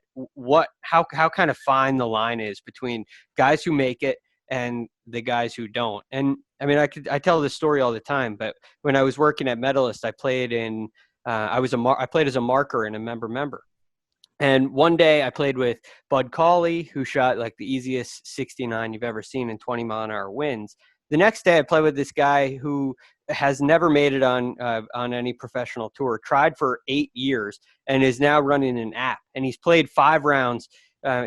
how kind of fine the line is between guys who make it and the guys who don't. And I mean, I tell this story all the time, but when I was working at Medalist, I played in I played as a marker and a member. And one day I played with Bud Cauley, who shot like the easiest 69 you've ever seen in 20-mile-an-hour winds. The next day I played with this guy who has never made it on any professional tour, tried for 8 years, and is now running an app. And he's played 5 rounds.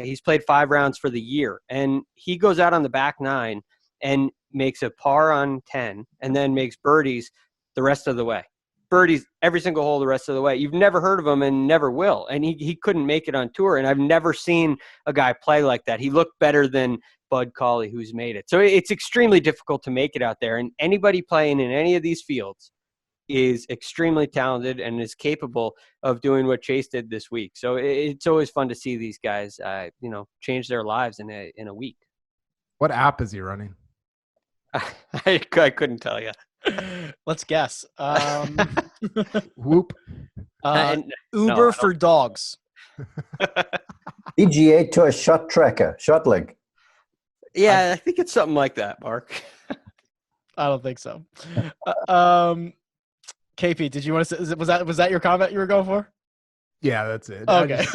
He's played 5 rounds for the year. And he goes out on the back 9 and makes a par on 10 and then makes birdies the rest of the way. Birdies every single hole the rest of the way. You've never heard of him and never will. And he couldn't make it on tour. And I've never seen a guy play like that. He looked better than Bud Cauley, who's made it. So it's extremely difficult to make it out there. And anybody playing in any of these fields is extremely talented and is capable of doing what Chase did this week. So it's always fun to see these guys, change their lives in a week. What app is he running? I couldn't tell you. Let's guess. Whoop. Uber for dogs. PGA Tour shot tracker, shot link. Yeah, I think it's something like that, Mark. I don't think so. KP, did you want to say, was that your comment you were going for? Yeah, that's it. Okay.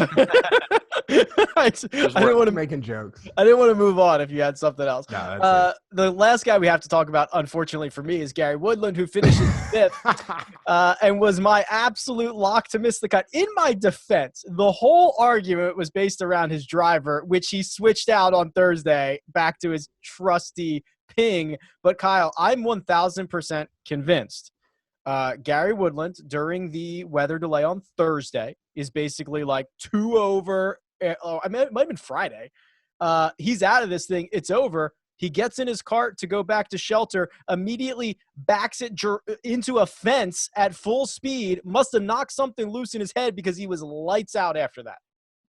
I didn't want to making jokes. I didn't want to move on if you had something else. No, that's it. The last guy we have to talk about, unfortunately for me, is Gary Woodland, who finished in 5th and was my absolute lock to miss the cut. In my defense, the whole argument was based around his driver, which he switched out on Thursday back to his trusty ping. But Kyle, I'm 1,000% convinced Gary Woodland during the weather delay on Thursday is basically like 2 over. It might have been Friday. He's out of this thing. It's over. He gets in his cart to go back to shelter, immediately backs it into a fence at full speed, must have knocked something loose in his head because he was lights out after that.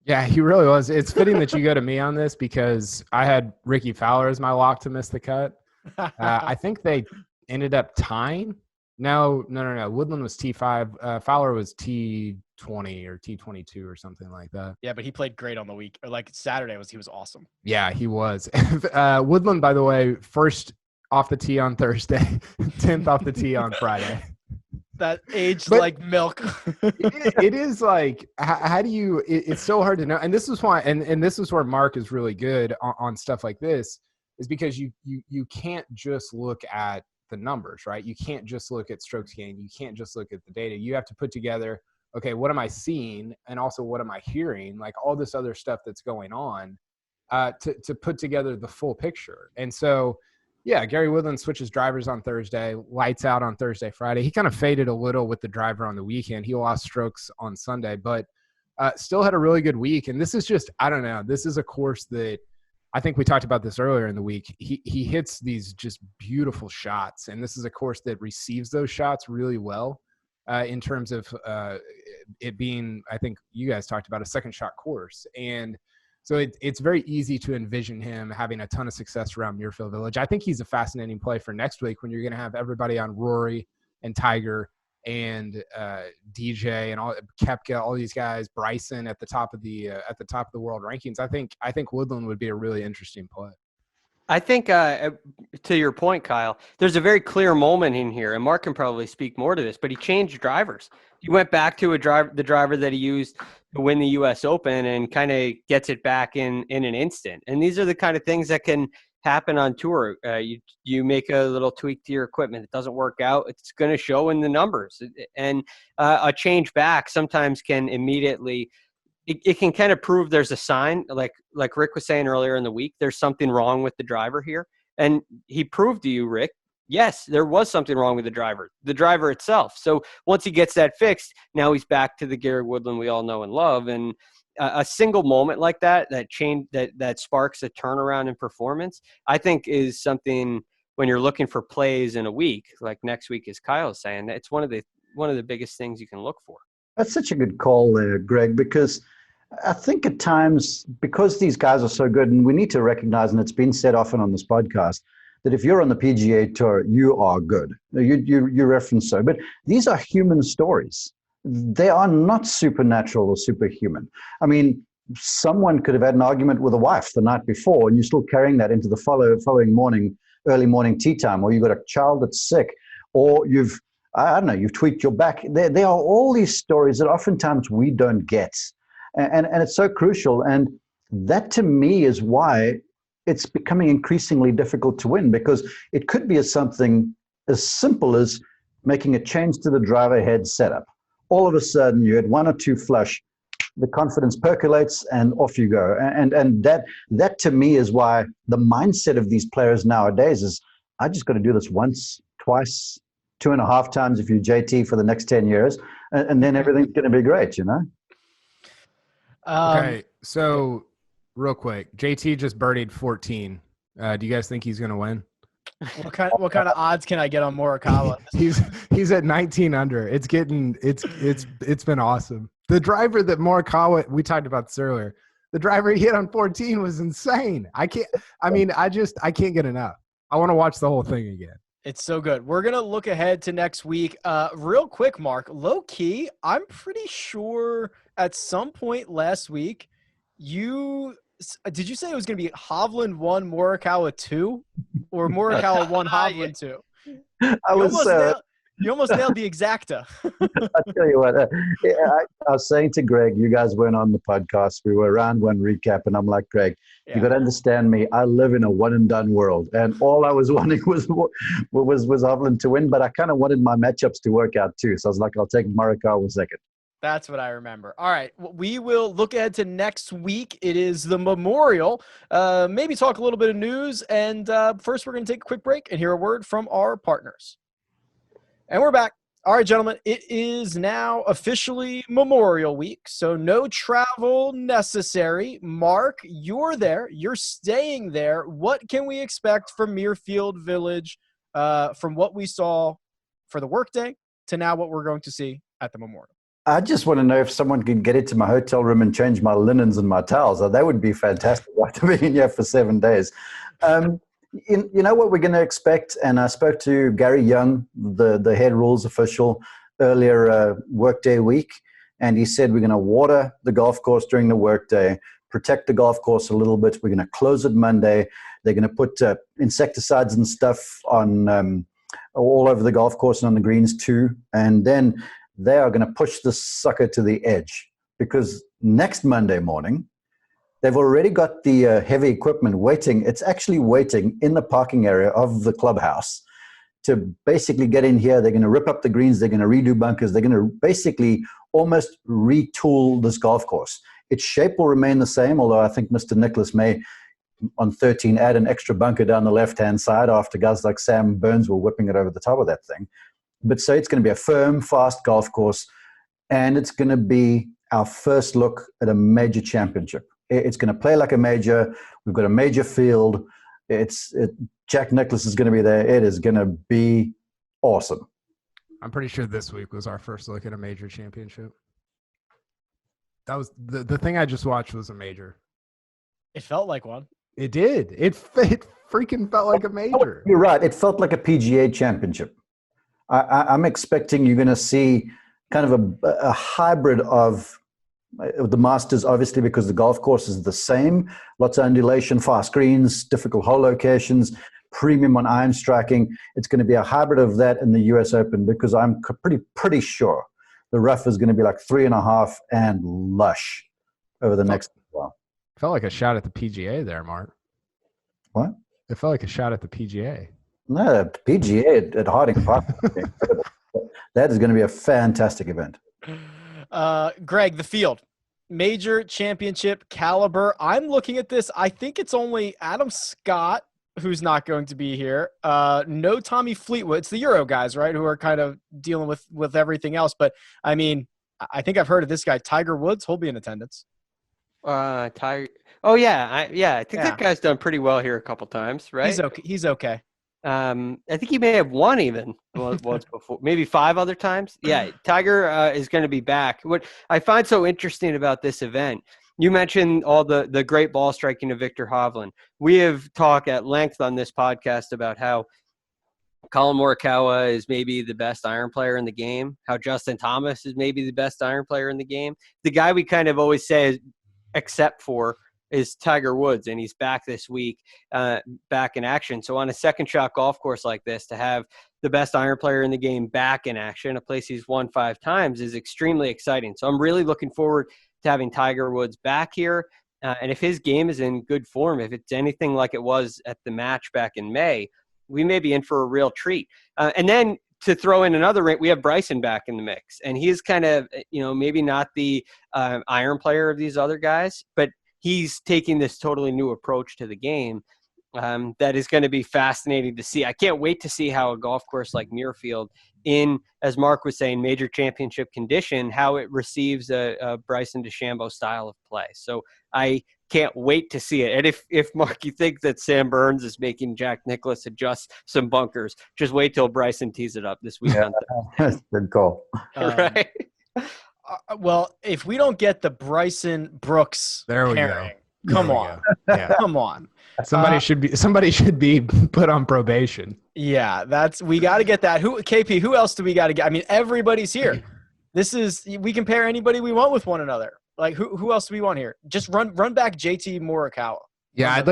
Yeah, he really was. It's fitting that you go to me on this because I had Ricky Fowler as my lock to miss the cut. I think they ended up tying. No. Woodland was T5. Fowler was T20 or T22 or something like that. Yeah, but he played great on the week. Or like Saturday he was awesome. Yeah, he was. Woodland, by the way, first off the tee on Thursday, 10th off the tee on Friday. That aged like milk. it is like, how do you? It's so hard to know. And this is why, and this is where Mark is really good on stuff like this, is because you can't just look at the numbers, right? You can't just look at strokes gained. You can't just look at the data. You have to put together, okay, what am I seeing? And also what am I hearing? Like all this other stuff that's going on to put together the full picture. And so, yeah, Gary Woodland switches drivers on Thursday, lights out on Thursday, Friday. He kind of faded a little with the driver on the weekend. He lost strokes on Sunday, but still had a really good week. And this is just, I don't know, this is a course that I think we talked about this earlier in the week. He hits these just beautiful shots, and this is a course that receives those shots really well in terms of it being, I think you guys talked about, a second shot course. And so it's very easy to envision him having a ton of success around Muirfield Village. I think he's a fascinating play for next week when you're going to have everybody on Rory and Tiger and DJ and all Koepka, all these guys, Bryson at the top of the world rankings. I think Woodland would be a really interesting play. I think to your point, Kyle, there's a very clear moment in here, and Mark can probably speak more to this, but he changed drivers. He went back to the driver that he used to win the U.S. Open and kind of gets it back in an instant. And these are the kind of things that can happen on tour. You make a little tweak to your equipment. It doesn't work out. It's going to show in the numbers. And a change back sometimes can immediately it can kind of prove there's a sign, like Rick was saying earlier in the week, there's something wrong with the driver here. And he proved to you, Rick, yes, there was something wrong with the driver itself. So once he gets that fixed, now he's back to the Gary Woodland we all know and love. And a single moment like that change that sparks a turnaround in performance, I think is something when you're looking for plays in a week, like next week, as Kyle is saying, it's one of the biggest things you can look for. That's such a good call there, Greg, because I think at times, because these guys are so good, and we need to recognize, and it's been said often on this podcast, that if you're on the PGA Tour, you are good. You reference so. But these are human stories. They are not supernatural or superhuman. I mean, someone could have had an argument with a wife the night before, and you're still carrying that into the following morning, early morning tea time, or you've got a child that's sick, or you've tweaked your back. There are all these stories that oftentimes we don't get. And it's so crucial. And that to me is why it's becoming increasingly difficult to win, because it could be something as simple as making a change to the driver head setup. All of a sudden you had one or two flush, the confidence percolates and off you go. And that to me is why the mindset of these players nowadays is, I just got to do this once, twice, 2.5 times if you're JT for the next 10 years, and then everything's going to be great, Okay, so real quick, JT just birdied 14. Do you guys think he's going to win? What kind of odds can I get on Morikawa? He's at 19 under. It's been awesome. The driver that Morikawa, we talked about this earlier, the driver he hit on 14 was insane. I can't get enough. I want to watch the whole thing again. It's so good. We're going to look ahead to next week. Real quick, Mark, low key, I'm pretty sure at some point last week, did you say it was going to be Hovland 1, Morikawa 2, or Morikawa 1, Hovland 2? You almost nailed the exacta. I'll tell you what, I was saying to Greg, you guys weren't on the podcast. We were around one recap, and I'm like, Greg, you got to understand me. I live in a one-and-done world, and all I was wanting was Hovland to win, but I kind of wanted my matchups to work out too. So I was like, I'll take Morikawa second. That's what I remember. All right. We will look ahead to next week. It is the Memorial. Maybe talk a little bit of news. And first, we're going to take a quick break and hear a word from our partners. And we're back. All right, gentlemen. It is now officially Memorial Week, so no travel necessary. Mark, you're there. You're staying there. What can we expect from Muirfield Village from what we saw for the workday to now what we're going to see at the Memorial? I just want to know if someone can get into my hotel room and change my linens and my towels. That would be fantastic after being here for 7 days. You know what we're going to expect? And I spoke to Gary Young, the head rules official, earlier workday week, and he said we're going to water the golf course during the workday, protect the golf course a little bit. We're going to close it Monday. They're going to put insecticides and stuff on all over the golf course and on the greens too. And then they are going to push this sucker to the edge, because next Monday morning, they've already got the heavy equipment waiting. It's actually waiting in the parking area of the clubhouse to basically get in here. They're going to rip up the greens. They're going to redo bunkers. They're going to basically almost retool this golf course. Its shape will remain the same, although I think Mr. Nicholas may, on 13, add an extra bunker down the left-hand side after guys like Sam Burns were whipping it over the top of that thing. But so it's going to be a firm, fast golf course, and it's going to be our first look at a major championship. It's going to play like a major. We've got a major field. Jack Nicklaus is going to be there. It is going to be awesome. I'm pretty sure this week was our first look at a major championship. That was the thing I just watched was a major. It felt like one. It did. It freaking felt like a major. You're right. It felt like a PGA championship. I'm expecting you're going to see kind of a hybrid of the Masters, obviously, because the golf course is the same. Lots of undulation, fast greens, difficult hole locations, premium on iron striking. It's going to be a hybrid of that in the US Open, because I'm pretty sure the rough is going to be like 3.5 and lush over the next while. Felt like a shot at the PGA there, Mark. What? It felt like a shot at the PGA. No, the PGA at Harding Park. That is going to be a fantastic event. Greg, the field, major championship caliber. I'm looking at this. I think it's only Adam Scott who's not going to be here. No Tommy Fleetwood. It's the Euro guys, right, who are kind of dealing with everything else. But, I mean, I think I've heard of this guy, Tiger Woods. He'll be in attendance. Tiger. Oh, yeah. I think that guy's done pretty well here a couple times, right? He's okay. I think he may have won even once before, maybe 5 other times. Yeah, Tiger is going to be back. What I find so interesting about this event You mentioned all the great ball striking of Viktor Hovland. We have talked at length on this podcast about how Collin Morikawa is maybe the best iron player in the game, how Justin Thomas is maybe the best iron player in the game. The guy we kind of always say except for is Tiger Woods, and he's back this week, back in action. So on a second shot golf course like this, to have the best iron player in the game back in action, a place he's won 5 times, is extremely exciting. So I'm really looking forward to having Tiger Woods back here. And if his game is in good form, if it's anything like it was at the match back in May, we may be in for a real treat. And then to throw in another ring, we have Bryson back in the mix. And he's kind of, maybe not the iron player of these other guys, but he's taking this totally new approach to the game that is going to be fascinating to see. I can't wait to see how a golf course like Muirfield, in, as Mark was saying, major championship condition, how it receives a Bryson DeChambeau style of play. So I can't wait to see it. And if Mark, you think that Sam Burns is making Jack Nicklaus adjust some bunkers, just wait till Bryson tees it up this weekend. Yeah, good call. Right? Well, if we don't get the Bryson Brooks There we pairing, go. come There we on. go. Yeah. Come on. Somebody should be put on probation. Yeah, we got to get that. Who else do we got to get? I mean, everybody's here. We can pair anybody we want with one another. Like who else do we want here? Just run back JT Morikawa. Yeah, I'd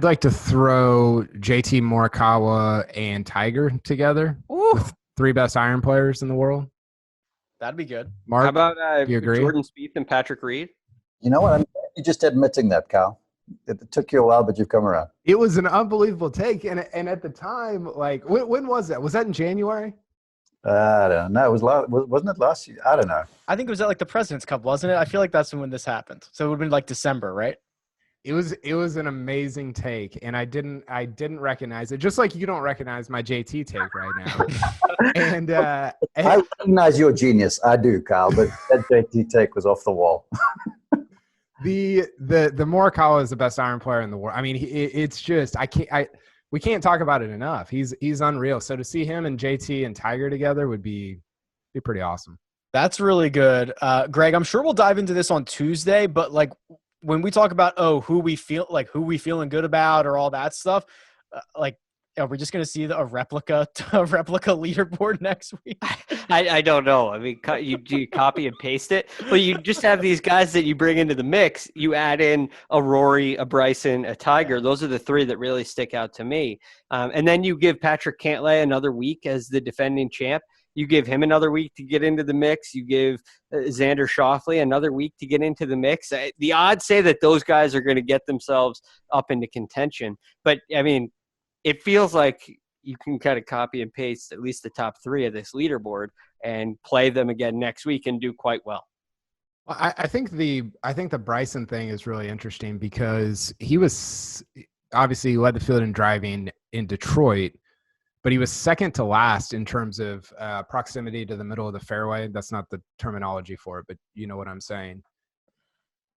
like to throw JT Morikawa and Tiger together. With 3 best iron players in the world. That'd be good. Mark, How about do you agree? Jordan Spieth and Patrick Reed? You know what? You're just admitting that, Cal. It took you a while, but you've come around. It was an unbelievable take, and at the time, like when was that? Was that in January? I don't know. It was wasn't it last year? I don't know. I think it was at like the President's Cup, wasn't it? I feel like that's when this happened. So it would have been like December, right? It was an amazing take, and I didn't recognize it. Just like you don't recognize my JT take right now. and I recognize your genius. I do, Kyle, but that JT take was off the wall. The Morikawa is the best iron player in the world. I mean, it's just we can't talk about it enough. He's unreal. So to see him and JT and Tiger together would be pretty awesome. That's really good. Greg, I'm sure we'll dive into this on Tuesday, but like when we talk about, who we feeling good about or all that stuff, are we just going to see a replica leaderboard next week? I don't know. I mean, you copy and paste it, but you just have these guys that you bring into the mix. You add in a Rory, a Bryson, a Tiger. Those are the 3 that really stick out to me. And then you give Patrick Cantlay another week as the defending champ. You give him another week to get into the mix. You give Xander Schauffele another week to get into the mix. The odds say that those guys are going to get themselves up into contention. But, I mean, it feels like you can kind of copy and paste at least the top 3 of this leaderboard and play them again next week and do quite well. I think the Bryson thing is really interesting because he was obviously led the field in driving in Detroit, but he was second to last in terms of proximity to the middle of the fairway. That's not the terminology for it, but you know what I'm saying.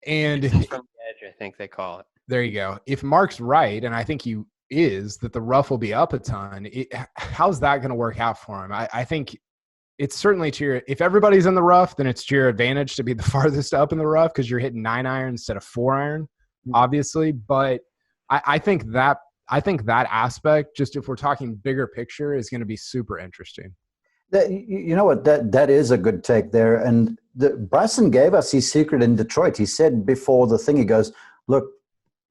And from the edge, I think they call it. There you go. If Mark's right, and I think he is, that the rough will be up a ton, how's that going to work out for him? I think it's certainly if everybody's in the rough, then it's to your advantage to be the farthest up in the rough because you're hitting 9 iron instead of 4 iron, obviously. But I think that aspect, just if we're talking bigger picture, is going to be super interesting. You know what? That is a good take there. And Bryson gave us his secret in Detroit. He said before the thing, he goes, look,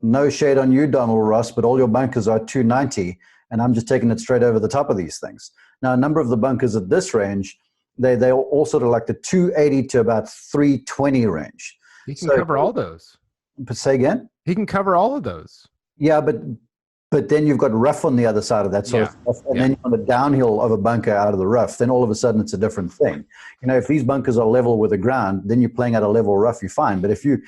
no shade on you, Donald Ross, but all your bunkers are 290, and I'm just taking it straight over the top of these things. Now, a number of the bunkers at this range, they all sort of like the 280 to about 320 range. He can cover all those. But say again? He can cover all of those. Yeah, but then you've got rough on the other side of that sort of stuff, and then you're on the downhill of a bunker out of the rough, then all of a sudden it's a different thing. If these bunkers are level with the ground, then you're playing at a level rough, you're fine. But if you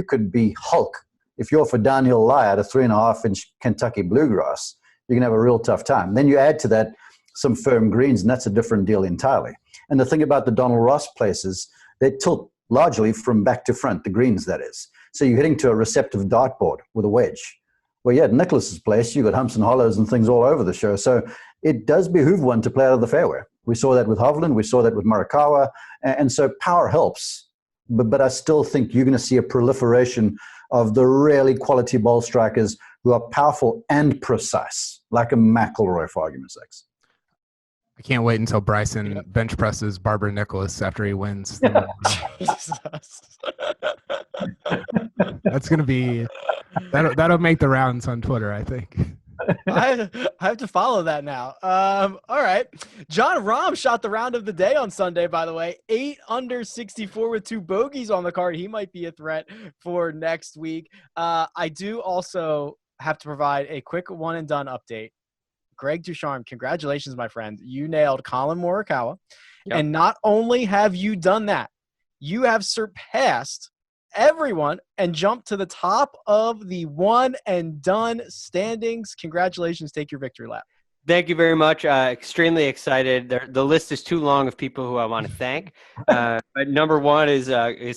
could be Hulk. If you're for downhill lie at a 3.5-inch Kentucky bluegrass, you're going to have a real tough time. Then you add to that some firm greens, and that's a different deal entirely. And the thing about the Donald Ross places, they tilt largely from back to front, the greens, that is. So you're hitting to a receptive dartboard with a wedge. Well, yeah, at Nicklaus's place, you've got humps and hollows and things all over the show. So it does behoove one to play out of the fairway. We saw that with Hovland. We saw that with Morikawa. And so power helps. but I still think you're going to see a proliferation of the really quality ball strikers who are powerful and precise, like a McIlroy, for argument's sake. I can't wait until Bryson bench presses Barbara Nicholas after he wins. That's going to be that'll make the rounds on Twitter, I think. I have to follow that now. All right. Jon Rahm shot the round of the day on Sunday, by the way. 8 under 64 with 2 bogeys on the card. He might be a threat for next week. I do also have to provide a quick one-and-done update. Greg Ducharme, congratulations, my friend. You nailed Collin Morikawa. Yep. And not only have you done that, you have surpassed everyone and jumped to the top of the one-and-done standings. Congratulations. Take your victory lap. Thank you very much. Extremely excited. The list is too long of people who I want to thank. But number one is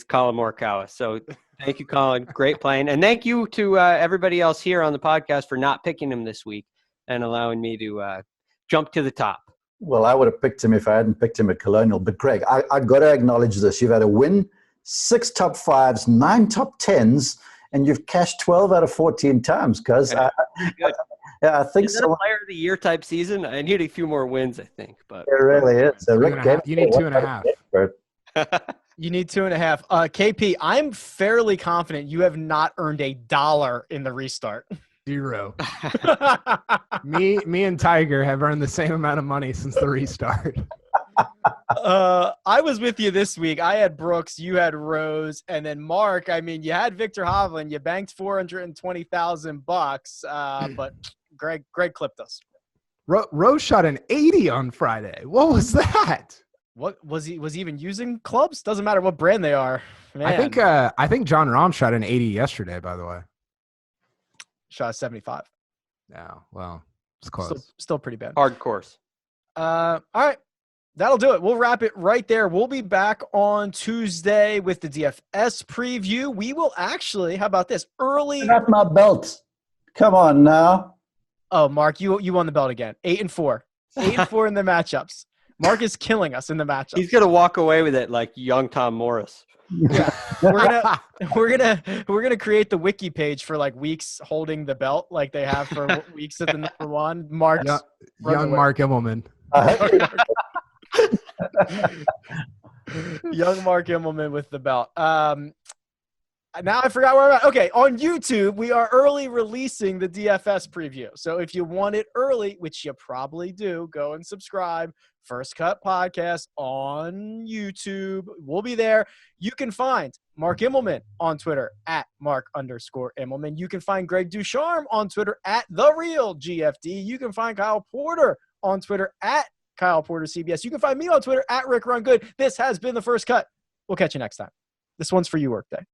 Collin Morikawa. So thank you, Collin. Great playing. And thank you to everybody else here on the podcast for not picking him this week and allowing me to jump to the top. Well, I would have picked him if I hadn't picked him at Colonial. But, Greg, I got to acknowledge this. You've had a win, 6 top 5s, 9 top 10s, and you've cashed 12 out of 14 times. Because I think is that a player of the year type season? I need a few more wins, I think. But it really is. So Rick, you need 2.5. You need 2.5. KP, I'm fairly confident you have not earned $1 in the restart. 0. Me and Tiger have earned the same amount of money since the restart. I was with you this week. I had Brooks, you had Rose, and then Mark. I mean, you had Viktor Hovland. You banked $420,000, but Greg clipped us. Rose shot an 80 on Friday. What was that? What was he even using clubs? Doesn't matter what brand they are. Man. I think Jon Rahm shot an 80 yesterday, by the way. Shot 75. No, well, it's close. Still pretty bad. Hard course. All right. That'll do it. We'll wrap it right there. We'll be back on Tuesday with the DFS preview. We will actually, how about this? Early. Not my belt. Come on now. Oh, Mark, you won the belt again. 8-4. 8-4 in the matchups. Mark is killing us in the matchups. He's gonna walk away with it like young Tom Morris. Yeah. We're gonna create the wiki page for like weeks holding the belt like they have for weeks at the number one. Mark, young Mark Immelman. Young Mark Immelman with the belt. Now I forgot where I'm at. Okay, on YouTube, we are early releasing the DFS preview. So if you want it early, which you probably do, go and subscribe. First Cut Podcast on YouTube. We'll be there. You can find Mark Immelman on Twitter at Mark_Immelman. You can find Greg Ducharme on Twitter at TheRealGFD. You can find Kyle Porter on Twitter at Kyle Porter CBS. You can find me on Twitter at Rick Run Good. This has been The First Cut. We'll catch you next time. This one's for you, Workday.